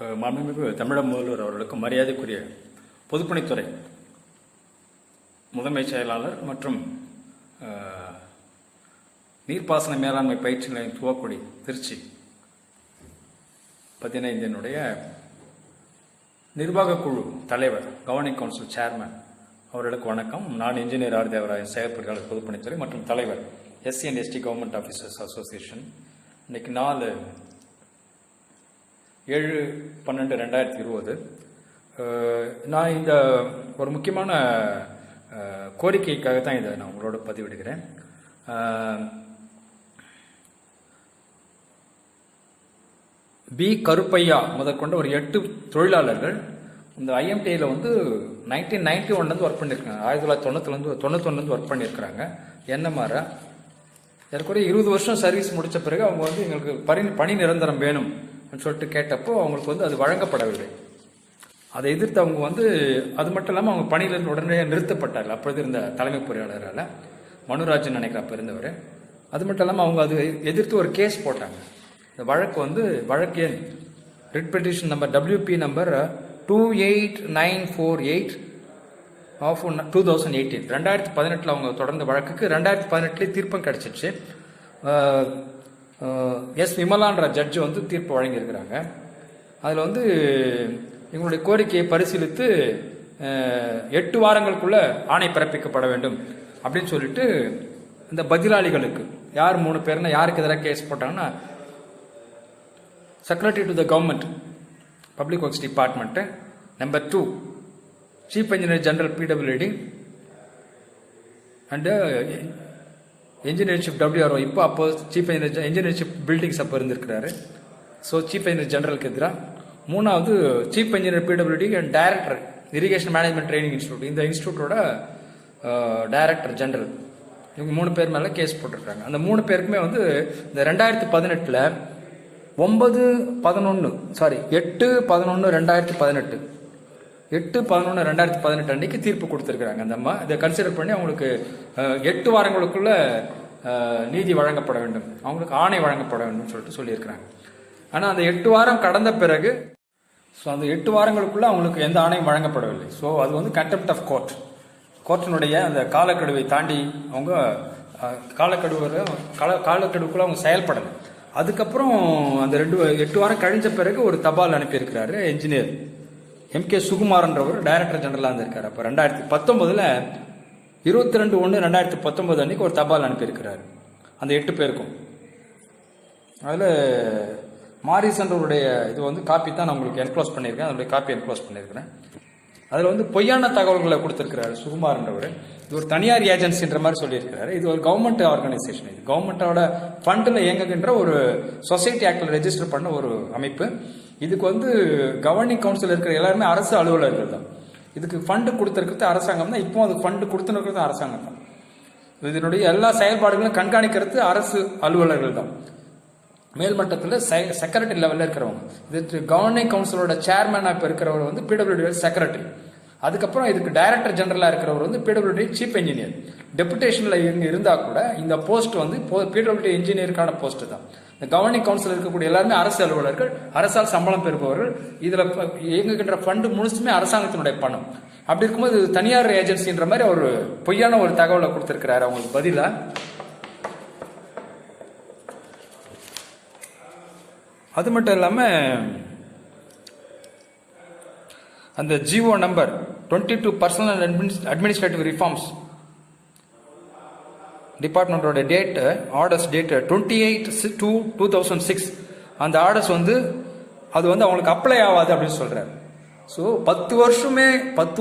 மாண்புமிகு தமிழக முதல்வர் அவர்களுக்கு மரியாதைக்குரிய பொதுப்பணித்துறை முதன்மை செயலாளர் மற்றும் நீர்ப்பாசன மேலாண்மை பயிற்சி நிலையம் துவக்குடி திருச்சி 15 நிர்வாக குழு தலைவர் கவர்னிங் கவுன்சில் சேர்மன் அவர்களுக்கு வணக்கம். நான் இன்ஜினியர் ஆர் தேவராயன், செயற்பொறியாளர் பொதுப்பணித்துறை மற்றும் தலைவர் SC and ST government officers association. இன்னைக்கு 4/7/12/2020 நான் இந்த ஒரு முக்கியமான கோரிக்கைக்காக தான் இதை நான் உங்களோட பதிவிடுகிறேன். பி கருப்பையா முதற்கொண்ட ஒரு 8 தொழிலாளர்கள் இந்த IMTயில் 1991 ஒர்க் பண்ணியிருக்காங்க. 1991 ஒர்க் பண்ணியிருக்கிறாங்க. என்ன மாதிரி ஏற்கனவே 20 வருஷம் சர்வீஸ் முடித்த பிறகு அவங்க எங்களுக்கு பணி நிரந்தரம் வேணும் சொல்லிட்டு கேட்டப்போ அவங்களுக்கு அது வழங்கப்படவில்லை. அதை எதிர்த்து அவங்க அது மட்டும் இல்லாமல் அவங்க பணியிலிருந்து உடனே நிறுத்தப்பட்டார்கள். அப்பொழுது இருந்த தலைமை பொறியாளரால் மனுராஜன் நினைக்கிற அப்போ இருந்தவர். அது மட்டும் இல்லாமல் அவங்க அது எதிர்த்து ஒரு கேஸ் போட்டாங்க. இந்த வழக்கு வழக்கு எண் writ petition number WP number 28948 of 2018. 2018 அவங்க தொடர்ந்த வழக்குக்கு 2018 தீர்ப்பம் கிடைச்சிச்சு. எஸ் விமலான்ற ஜட்ஜு தீர்ப்பு வழங்கியிருக்கிறாங்க. அதில் எங்களுடைய கோரிக்கையை பரிசீலித்து 8 வாரங்களுக்குள்ள ஆணை பிறப்பிக்கப்பட வேண்டும் அப்படின்னு சொல்லிட்டு இந்த பதிலாளிகளுக்கு யார் 3 பேர்னா யாருக்கு எதிராக கேஸ் போட்டாங்கன்னா secretary to the government public works department, number 2 chief engineer general PWD and engineership WRO. அப்போ சீஃப் இன்ஜினியர்ஷிப் பில்டிங்ஸ் அப்போ இருந்திருக்கிறாரு. ஸோ சீஃப் இன்ஜினியர் ஜெனரலுக்கு எதிராக. 3வது chief engineer PWD and director irrigation management training institute, இந்த இன்ஸ்டியூட்டோட director general, இவங்க 3 பேர் மேலே கேஸ் போட்டிருக்காங்க. அந்த 3 பேருக்குமே இந்த 2018 8/11/2018 8/11/2018 அன்னைக்கு தீர்ப்பு கொடுத்துருக்காங்க. அந்த அம்மா இதை கன்சிடர் பண்ணி அவங்களுக்கு 8 வாரங்களுக்குள்ள நீதி வழங்கப்பட வேண்டும், அவங்களுக்கு ஆணை வழங்கப்பட வேண்டும் சொல்லிட்டு சொல்லியிருக்கிறாங்க. ஆனால் அந்த 8 வாரம் கடந்த பிறகு அந்த 8 வாரங்களுக்குள்ள அவங்களுக்கு எந்த ஆணையும் வழங்கப்படவில்லை. ஸோ அது கண்டெம்ப்ட் ஆஃப் கோர்ட்டினுடைய அந்த காலக்கெடுவை தாண்டி அவங்க காலக்கெடுவுக்குள்ள அவங்க செயல்படலை. அதுக்கப்புறம் அந்த 8 வாரம் கழிஞ்ச பிறகு ஒரு தபால் அனுப்பியிருக்கிறாரு இன்ஜினியர் MK சுகுமாரன்றவர் டைரக்டர் ஜெனரலாக இருந்திருக்காரு. அப்போ 2019 22/1/2019 அன்னைக்கு ஒரு தபால் அனுப்பியிருக்கிறாரு அந்த 8 பேருக்கும். அதில் மாரிசன்றவருடைய இது காப்பி தான் நான் உங்களுக்கு என்க்ளோஸ் பண்ணியிருக்கேன். அதனுடைய காப்பி என்க்ளோஸ் பண்ணியிருக்கிறேன். அதில் பொய்யான தகவல்களை கொடுத்துருக்கிறாரு சுகுமார்ன்றவர். இது ஒரு தனியார் ஏஜென்சின்ற மாதிரி சொல்லியிருக்கிறாரு. இது ஒரு கவர்மெண்ட் ஆர்கனைசேஷன். இது கவர்மெண்டோட ஃபண்டில் இயங்குகின்ற ஒரு சொசைட்டி ஆக்டில் ரெஜிஸ்டர் பண்ண ஒரு அமைப்பு. இதுக்கு கவர்னிங் கவுன்சில் இருக்கிற எல்லாருமே அரசு அலுவலர்கள் தான். இதுக்கு ஃபண்டு கொடுத்துருக்கிறது அரசாங்கம் தான். இப்போ அதுக்கு ஃபண்டு கொடுத்துருக்கிறது அரசாங்கம் தான். இதனுடைய எல்லா செயல்பாடுகளும் கண்காணிக்கிறது அரசு அலுவலர்கள் தான். மேல்மட்டத்தில் செக்ரட்டரி லெவலில் இருக்கிறவங்க. இது கவர்னிங் கவுன்சிலோட சேர்மனாக இப்போ இருக்கிறவர் PWD செக்ரட்டரி. அதுக்கப்புறம் இதுக்கு டைரக்டர் ஜெனரலாக இருக்கிறவர் PWD சீஃப் இன்ஜினியர். டெபுடேஷனில் இங்கே இருந்தால் கூட இந்த போஸ்ட் PWD இன்ஜினியருக்கான போஸ்ட் தான். இந்த கவர்னிங் கவுன்சில் இருக்கக்கூடிய எல்லாருமே அரசு அலுவலர்கள், அரசால் சம்பளம் பெறுபவர்கள். இதில் இயங்குகின்ற ஃபண்டு முழுசுமே அரசாங்கத்தினுடைய பணம். அப்படி இருக்கும்போது தனியார் ஏஜென்சின்ற மாதிரி ஒரு பொய்யான ஒரு தகவலை கொடுத்துருக்கிறாரு அவங்களுக்கு பதிலாக. அது மட்டும் இல்லாமல் அந்த GO number 22 personnel administrative reforms டிபார்ட்மெண்டோட ஆர்டர்ஸ் டேட் 28/2/2006. அந்த ஆர்டர்ஸ் அது அவங்களுக்கு அப்ளை ஆகாது அப்படின்னு சொல்றாரு. ஸோ 10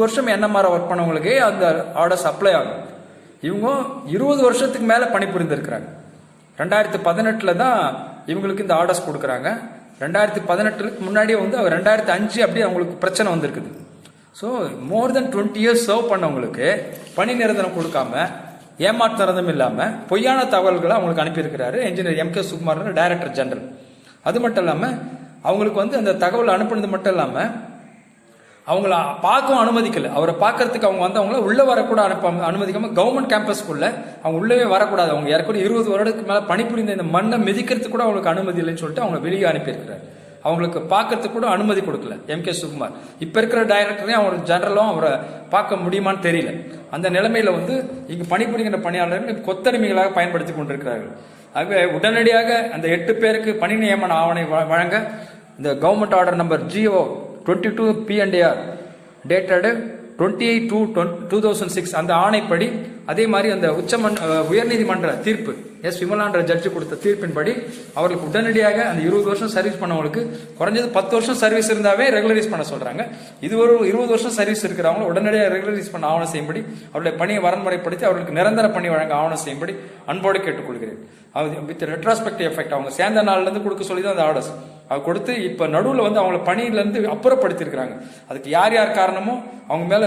வருஷம் என்ன மாதிரி ஒர்க் பண்ணவங்களுக்கே அந்த ஆர்டர்ஸ் அப்ளை ஆகும். இவங்க 20 வருஷத்துக்கு மேலே பணிபுரிந்திருக்கிறாங்க. 2018 தான் இவங்களுக்கு இந்த ஆர்டர்ஸ் கொடுக்குறாங்க. 2018 முன்னாடியே 2005 அப்படி அவங்களுக்கு பிரச்சனை வந்திருக்குது. So more than 20 years serve பண்ணவங்களுக்கு பணி நிரந்தரம் கொடுக்காம, ஏமாற்றுறதும் இல்லாமல் பொய்யான தகவல்களை அவங்களுக்கு அனுப்பியிருக்கிறாரு engineer MK Sukumar director general. அது மட்டும் இல்லாமல் அவங்களுக்கு அந்த தகவல் அனுப்புனது மட்டும் இல்லாமல் அவங்கள பார்க்கவும் அனுமதிக்கல. அவரை பார்க்கறதுக்கு அவங்கள உள்ள வரக்கூட அனுமதிக்காம கவர்மெண்ட் கேம்பஸ்க்குள்ள அவங்க உள்ளவே வரக்கூடாது. அவங்க ஏற்கனவே 20 வருடத்துக்கு மேலே பணிபுரிந்த இந்த மண்ணை மிதிக்கிறதுக்கு கூட அவங்களுக்கு அனுமதி இல்லைன்னு சொல்லிட்டு அவங்க வெளியே அனுப்பியிருக்கிறார். அவங்களுக்கு பார்க்கறதுக்கு கூட அனுமதி கொடுக்கல எம்.கே. சுகுமார். இப்ப இருக்கிற டைரக்டரையும் அவங்களுக்கு ஜெனரலும் அவரை பார்க்க முடியுமான்னு தெரியல. அந்த நிலைமையில வந்து இங்கு பணிபுரிகின்ற பணியாளர்கள் கொத்தடிமைகளாக பயன்படுத்தி கொண்டிருக்கிறார்கள். ஆகவே உடனடியாக அந்த 8 பேருக்கு பணி நியமன ஆவணை வழங்க இந்த government order number GO 22 P&AR dated 28/2/2006 அந்த ஆணைப்படி, அதே மாதிரி அந்த உயர்நீதிமன்ற தீர்ப்பு விமலான்ற ஜட்ஜி கொடுத்த தீர்ப்பின்படி அவர்களுக்கு உடனடியாக அந்த 20 வருஷம் சர்வீஸ் பண்ணவங்களுக்கு குறைஞ்சது 10 வருஷம் சர்வீஸ் இருந்தாவே ரெகுலரைஸ் பண்ண சொல்றாங்க. இது ஒரு 20 வருஷம் சர்வீஸ் இருக்கிறவங்க உடனடியாக ரெகுலரைஸ் பண்ண ஆவணம் செய்யும்படி, அவருடைய பணியை வரன்முறைப்படுத்தி அவர்களுக்கு நிரந்தர பணி வழங்க ஆவணம் செய்யும்படி அன்போடு கேட்டுக்கொள்கிறேன். வித் ரெட்ராஸ்பெக்டிவ் எஃபெக்ட் அவங்க சேர்ந்த நாள்ல இருந்து கொடுக்க சொல்லி தான் அந்த ஆர்டர்ஸ் அவங்க கொடுத்து இப்ப நடுவில் வந்து அவங்களை பணியில இருந்து அப்புறப்படுத்திருக்கிறாங்க. அதுக்கு யார் யார் காரணமோ அவங்க மேல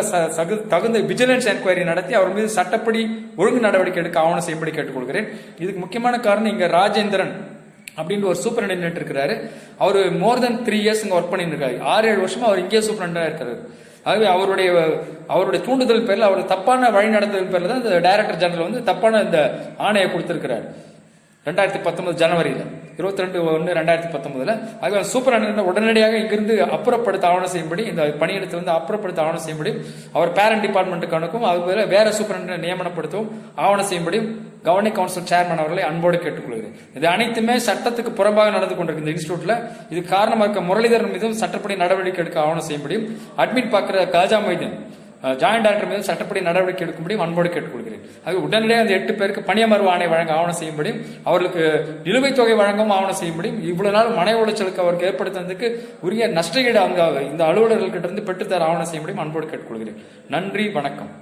தகுந்த விஜிலன்ஸ் என்கொயரி நடத்தி அவர் மீது சட்டப்படி ஒழுங்கு நடவடிக்கை எடுக்க ஆவணம் செய்யும்படி கேட்டுக்கொள்கிறேன். இதுக்கு முக்கியமான காரணம் இங்க ராஜேந்திரன் அப்படின்னு ஒரு சூப்பரண்டென்டென்ட் இருக்கிறாரு. அவர் மோர் தென் 3 இயர்ஸ் இங்க ஒர்க் பண்ணிருக்காரு. 6-7 வருஷமா அவர் இங்கே சூப்பரண்டா இருக்கிறாரு. ஆகவே அவருடைய தூண்டுதல் பேர்ல அவர் தப்பான வழி நடத்துதல் பேர்ல தான் இந்த டைரக்டர் ஜெனரல் வந்து தப்பான இந்த ஆணையை கொடுத்திருக்கிறார் 2019 ஜனவரியில் 22/1/2019. ஆகவே சூப்பரண்டென்டென்ட் உடனடியாக இங்கிருந்து அப்புறப்படுத்த ஆவணம் செய்யும்படி, இந்த பணியிடத்திலிருந்து அப்புறப்படுத்த ஆவணம் செய்யும்படி அவர் பேரண்ட் டிபார்ட்மெண்ட்டுக்கு அனுப்பும், அது வேற சூப்பரண்டென்டென்ட் நியமனப்படுத்தவும் ஆவணம் செய்யும்படி கவர்னிங் கவுன்சில் சேர்மன் அவர்களை அன்போடு கேட்டுக்கொள்கிறேன். இது அனைத்துமே சட்டத்துக்கு புறம்பாக நடந்து கொண்டிருக்கு இந்த இன்ஸ்டியூட்ல. இது காரணமாக இருக்க முரளிதரன் மீதும் சட்டப்படி நடவடிக்கை எடுக்க ஆவணம் செய்யும்படியும், அட்மிட் பார்க்கிற காஜா மைதீன் ஜாயிண்ட் டைரக்டர் மீது சட்டப்படி நடவடிக்கை எடுக்கும்படியும் அன்போடு கேட்டுக்கொள்கிறேன். அது உடனடியாக அந்த 8 பேருக்கு பணியமர்வு ஆணை வழங்க ஆவணம் செய்யும்படியும், அவர்களுக்கு நிலுவைத் தொகை வழங்கவும் ஆவணம் செய்யும்படியும், இவ்வளவு நாள் மன உளைச்சலுக்கு அவருக்கு ஏற்படுத்துவதற்கு உரிய நஷ்டஈடு அவங்க இந்த அலுவலர்கள்கிட்ட இருந்து பெற்றுத்தர ஆவணம் செய்யும்படியும் அன்போடு கேட்டுக்கொள்கிறேன். நன்றி, வணக்கம்.